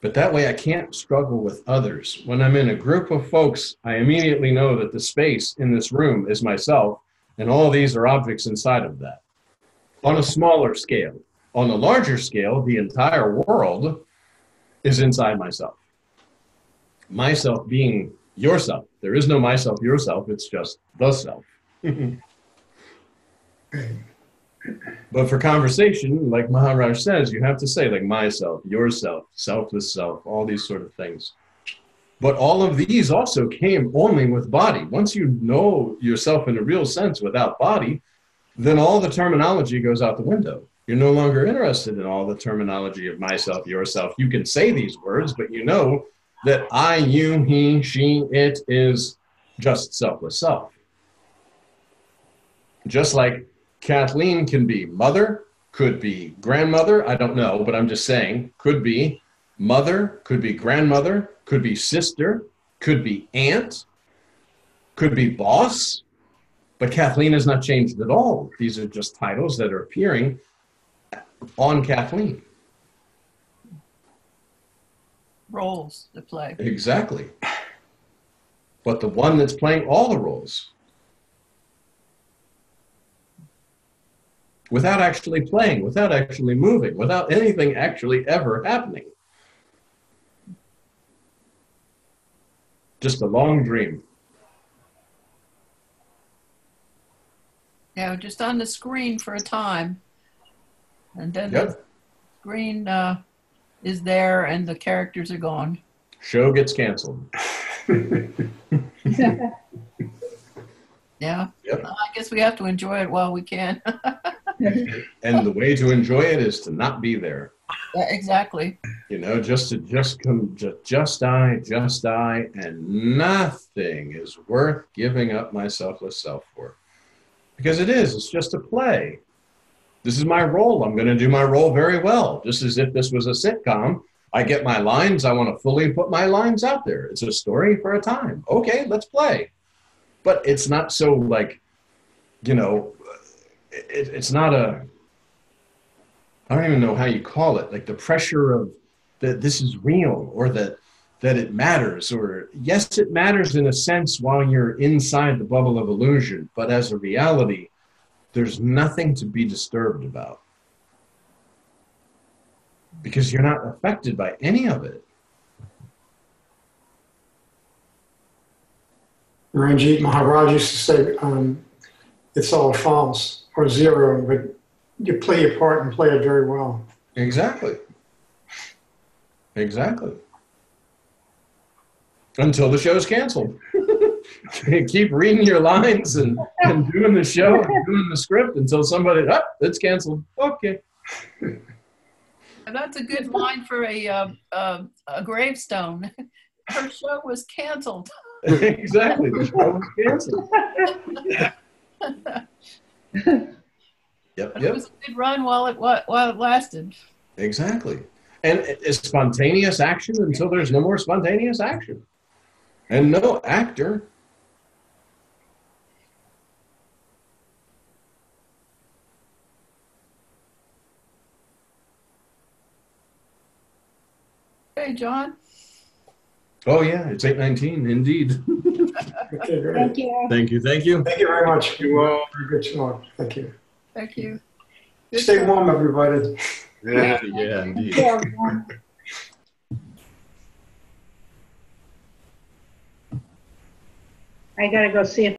But that way I can't struggle with others. When I'm in a group of folks, I immediately know that the space in this room is myself, and all these are objects inside of that. On a smaller scale. On a larger scale, the entire world is inside myself. Myself being yourself. There is no myself, yourself, it's just the self. But for conversation, like Maharaj says, you have to say like myself, yourself, selfless self, all these sort of things. But all of these also came only with body. Once you know yourself in a real sense without body, then all the terminology goes out the window. You're no longer interested in all the terminology of myself, yourself. You can say these words, but you know that I, you, he, she, it is just selfless self. Just like Kathleen can be mother, could be grandmother, I don't know, but I'm just saying, could be mother, could be grandmother, could be sister, could be aunt, could be boss, but Kathleen has not changed at all. These are just titles that are appearing on Kathleen. Roles to play. Exactly. But the one that's playing all the roles, without actually playing, without actually moving, without anything actually ever happening. Just a long dream. Yeah, just on the screen for a time. And then Yep. the screen is there and the characters are gone. Show gets canceled. Yeah. Yep. I guess we have to enjoy it while we can. And the way to enjoy it is to not be there. Yeah, exactly. You know, just I, and nothing is worth giving up my selfless self for. Because it is, it's just a play. This is my role. I'm going to do my role very well. Just as if this was a sitcom. I get my lines. I want to fully put my lines out there. It's a story for a time. Okay, let's play. But it's not so like, you know, it's not a, I don't even know how you call it, like the pressure of that this is real or that it matters, or yes, it matters in a sense while you're inside the bubble of illusion, but as a reality, there's nothing to be disturbed about because you're not affected by any of it. Ranjit Maharaj used to say, it's all false or zero, but you play your part and play it very well. Exactly. Exactly. Until the show's canceled. Keep reading your lines and doing the show and doing the script until somebody, it's canceled. Okay. And that's a good line for a gravestone. Her show was canceled. Exactly. The show was canceled. Yep. But it was a good run while it lasted. Exactly. And it's spontaneous action until there's no more spontaneous action. And no actor. Hey, John. Oh, yeah, it's 8:19, indeed. Okay, great. Thank you. Thank you. Thank you. Thank you very much. You all very good talk. Thank you. Thank you. Good Stay talk. warm, everybody. Yeah. Yeah, indeed. Yeah. I gotta go see if